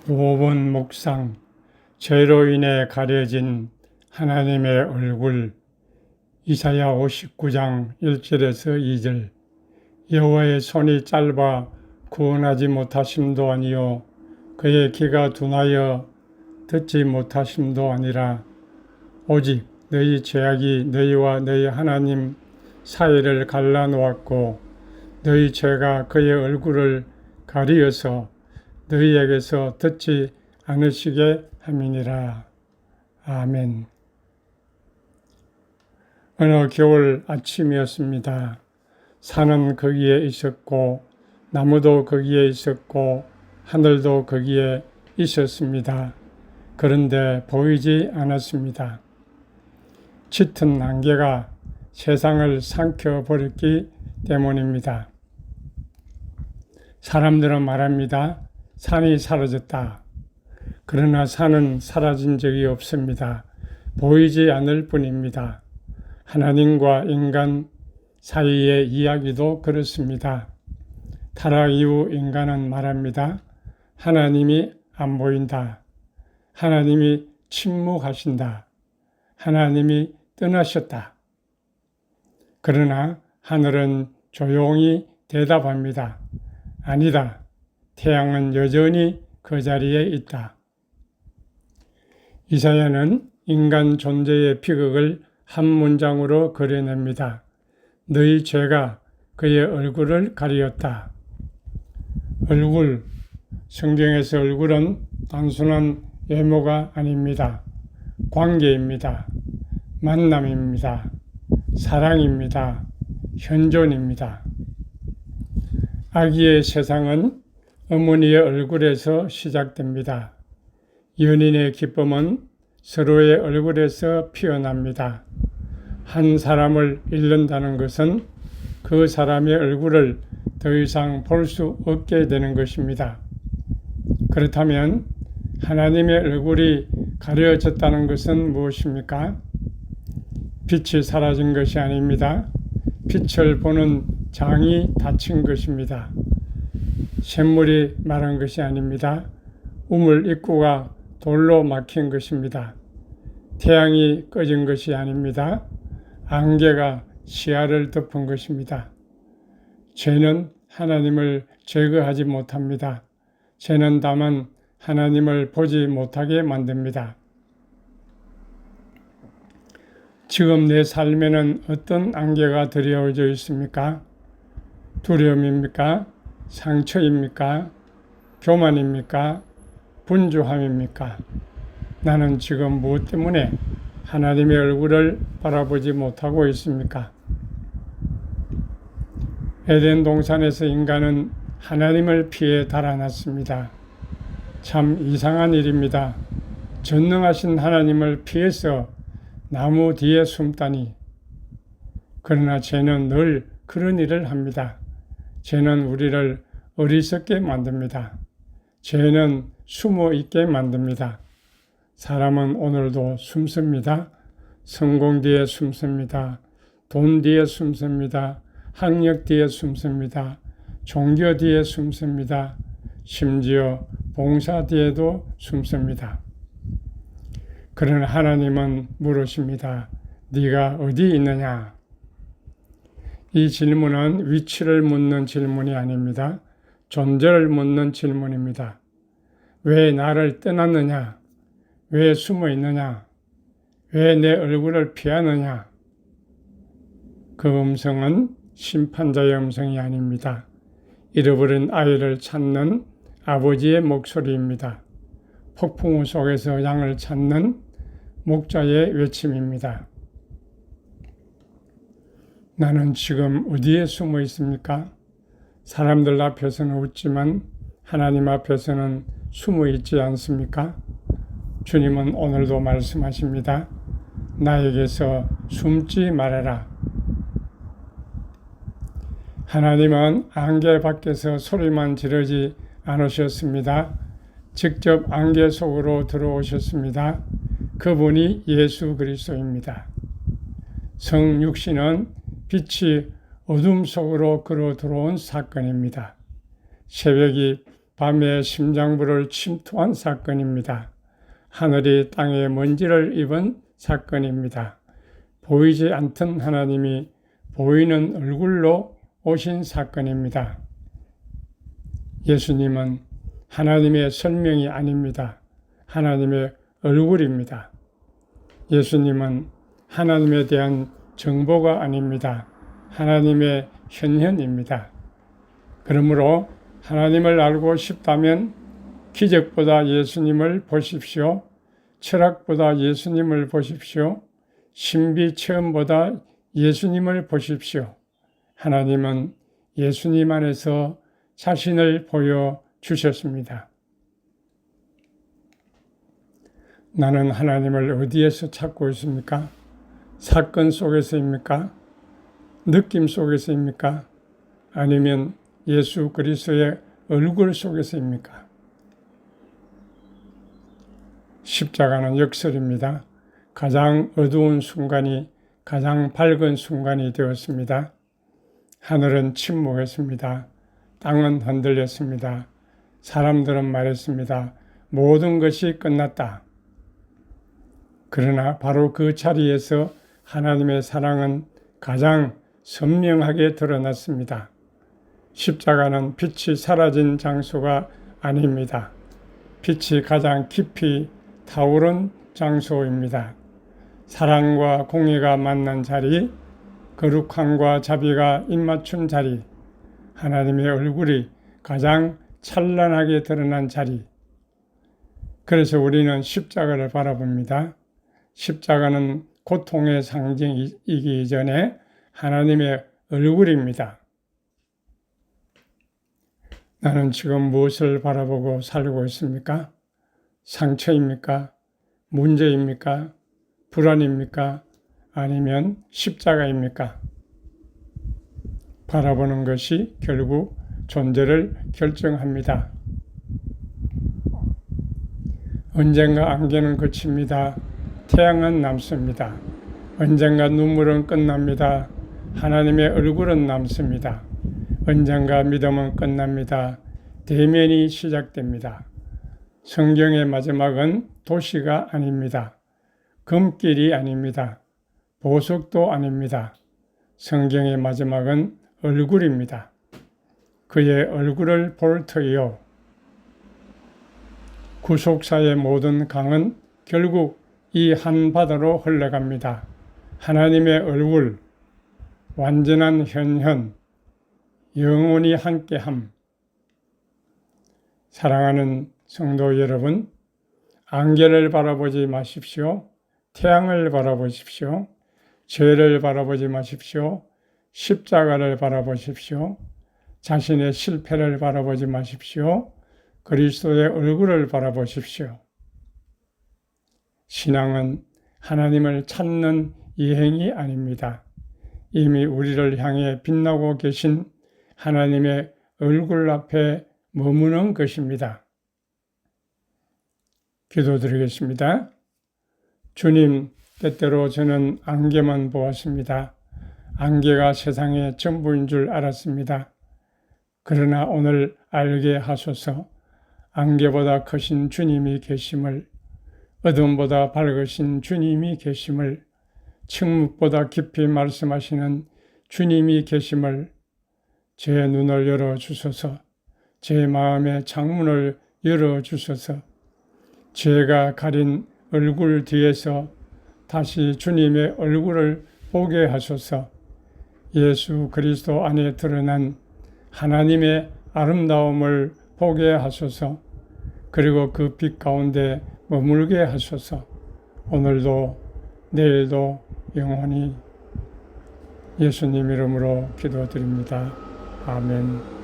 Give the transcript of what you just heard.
5번 묵상. 죄로 인해 가려진 하나님의 얼굴. 이사야 59장 1절에서 2절. 여호와의 손이 짧아 구원하지 못하심도 아니요 그의 귀가 둔하여 듣지 못하심도 아니라 오직 너희 죄악이 너희와 너희 하나님 사이를 갈라놓았고 너희 죄가 그의 얼굴을 가리어서 너희에게서 듣지 않으시게 함이니라. 아멘. 어느 겨울 아침이었습니다. 산은 거기에 있었고 나무도 거기에 있었고 하늘도 거기에 있었습니다. 그런데 보이지 않았습니다. 짙은 안개가 세상을 삼켜버렸기 때문입니다. 사람들은 말합니다. 산이 사라졌다. 그러나 산은 사라진 적이 없습니다. 보이지 않을 뿐입니다. 하나님과 인간 사이의 이야기도 그렇습니다. 타락 이후 인간은 말합니다. 하나님이 안 보인다. 하나님이 침묵하신다. 하나님이 떠나셨다. 그러나 하늘은 조용히 대답합니다. 아니다. 태양은 여전히 그 자리에 있다. 이사야는 인간 존재의 비극을 한 문장으로 그려냅니다. 너희 죄가 그의 얼굴을 가리었다. 얼굴, 성경에서 얼굴은 단순한 외모가 아닙니다. 관계입니다. 만남입니다. 사랑입니다. 현존입니다. 아기의 세상은 어머니의 얼굴에서 시작됩니다. 연인의 기쁨은 서로의 얼굴에서 피어납니다. 한 사람을 잃는다는 것은 그 사람의 얼굴을 더 이상 볼 수 없게 되는 것입니다. 그렇다면 하나님의 얼굴이 가려졌다는 것은 무엇입니까? 빛이 사라진 것이 아닙니다. 빛을 보는 장이 닫힌 것입니다. 샘물이 마른 것이 아닙니다. 우물 입구가 돌로 막힌 것입니다. 태양이 꺼진 것이 아닙니다. 안개가 시야를 덮은 것입니다. 죄는 하나님을 제거하지 못합니다. 죄는 다만 하나님을 보지 못하게 만듭니다. 지금 내 삶에는 어떤 안개가 드리워져 있습니까? 두려움입니까? 상처입니까? 교만입니까? 분주함입니까? 나는 지금 무엇 때문에 하나님의 얼굴을 바라보지 못하고 있습니까? 에덴 동산에서 인간은 하나님을 피해 달아났습니다. 참 이상한 일입니다. 전능하신 하나님을 피해서 나무 뒤에 숨다니. 그러나 죄는 늘 그런 일을 합니다. 죄는 우리를 어리석게 만듭니다. 죄는 숨어 있게 만듭니다. 사람은 오늘도 숨습니다. 성공 뒤에 숨습니다. 돈 뒤에 숨습니다. 학력 뒤에 숨습니다. 종교 뒤에 숨습니다. 심지어 봉사 뒤에도 숨습니다. 그러나 하나님은 물으십니다. 네가 어디 있느냐? 이 질문은 위치를 묻는 질문이 아닙니다. 존재를 묻는 질문입니다. 왜 나를 떠났느냐? 왜 숨어 있느냐? 왜 내 얼굴을 피하느냐? 그 음성은 심판자의 음성이 아닙니다. 잃어버린 아이를 찾는 아버지의 목소리입니다. 폭풍우 속에서 양을 찾는 목자의 외침입니다. 나는 지금 어디에 숨어 있습니까? 사람들 앞에서는 웃지만 하나님 앞에서는 숨어 있지 않습니까? 주님은 오늘도 말씀하십니다. 나에게서 숨지 말아라. 하나님은 안개 밖에서 소리만 지르지 않으셨습니다. 직접 안개 속으로 들어오셨습니다. 그분이 예수 그리스도입니다. 성육신은 빛이 어둠 속으로 걸어 들어온 사건입니다. 새벽이 밤에 심장부를 침투한 사건입니다. 하늘이 땅에 먼지를 입은 사건입니다. 보이지 않던 하나님이 보이는 얼굴로 오신 사건입니다. 예수님은 하나님의 설명이 아닙니다. 하나님의 얼굴입니다. 예수님은 하나님에 대한 정보가 아닙니다. 하나님의 현현입니다. 그러므로 하나님을 알고 싶다면 기적보다 예수님을 보십시오. 철학보다 예수님을 보십시오. 신비 체험보다 예수님을 보십시오. 하나님은 예수님 안에서 자신을 보여주셨습니다. 나는 하나님을 어디에서 찾고 있습니까? 사건 속에서입니까? 느낌 속에서입니까? 아니면 예수 그리스도의 얼굴 속에서입니까? 십자가는 역설입니다. 가장 어두운 순간이 가장 밝은 순간이 되었습니다. 하늘은 침묵했습니다. 땅은 흔들렸습니다. 사람들은 말했습니다. 모든 것이 끝났다. 그러나 바로 그 자리에서 하나님의 사랑은 가장 선명하게 드러났습니다. 십자가는 빛이 사라진 장소가 아닙니다. 빛이 가장 깊이 타오른 장소입니다. 사랑과 공의가 만난 자리, 거룩함과 자비가 입맞춘 자리, 하나님의 얼굴이 가장 찬란하게 드러난 자리. 그래서 우리는 십자가를 바라봅니다. 십자가는 고통의 상징이기 전에 하나님의 얼굴입니다. 나는 지금 무엇을 바라보고 살고 있습니까? 상처입니까? 문제입니까? 불안입니까? 아니면 십자가입니까? 바라보는 것이 결국 존재를 결정합니다. 언젠가 안개는 그칩니다. 태양은 남습니다. 언젠가 눈물은 끝납니다. 하나님의 얼굴은 남습니다. 언젠가 믿음은 끝납니다. 대면이 시작됩니다. 성경의 마지막은 도시가 아닙니다. 금길이 아닙니다. 보석도 아닙니다. 성경의 마지막은 얼굴입니다. 그의 얼굴을 볼 터이요. 구속사의 모든 강은 결국 이 한 바다로 흘러갑니다. 하나님의 얼굴, 완전한 현현, 영원히 함께함. 사랑하는 성도 여러분, 안개를 바라보지 마십시오. 태양을 바라보십시오. 죄를 바라보지 마십시오. 십자가를 바라보십시오. 자신의 실패를 바라보지 마십시오. 그리스도의 얼굴을 바라보십시오. 신앙은 하나님을 찾는 여행이 아닙니다. 이미 우리를 향해 빛나고 계신 하나님의 얼굴 앞에 머무는 것입니다. 기도드리겠습니다. 주님, 때때로 저는 안개만 보았습니다. 안개가 세상의 전부인 줄 알았습니다. 그러나 오늘 알게 하소서. 안개보다 크신 주님이 계심을, 어둠보다 밝으신 주님이 계심을, 침묵보다 깊이 말씀하시는 주님이 계심을 제 눈을 열어주소서. 제 마음의 창문을 열어주소서. 죄가 가린 얼굴 뒤에서 다시 주님의 얼굴을 보게 하소서. 예수 그리스도 안에 드러난 하나님의 아름다움을 보게 하소서. 그리고 그 빛 가운데 머물게 하소서. 오늘도 내일도 영원히 예수님 이름으로 기도드립니다. 아멘.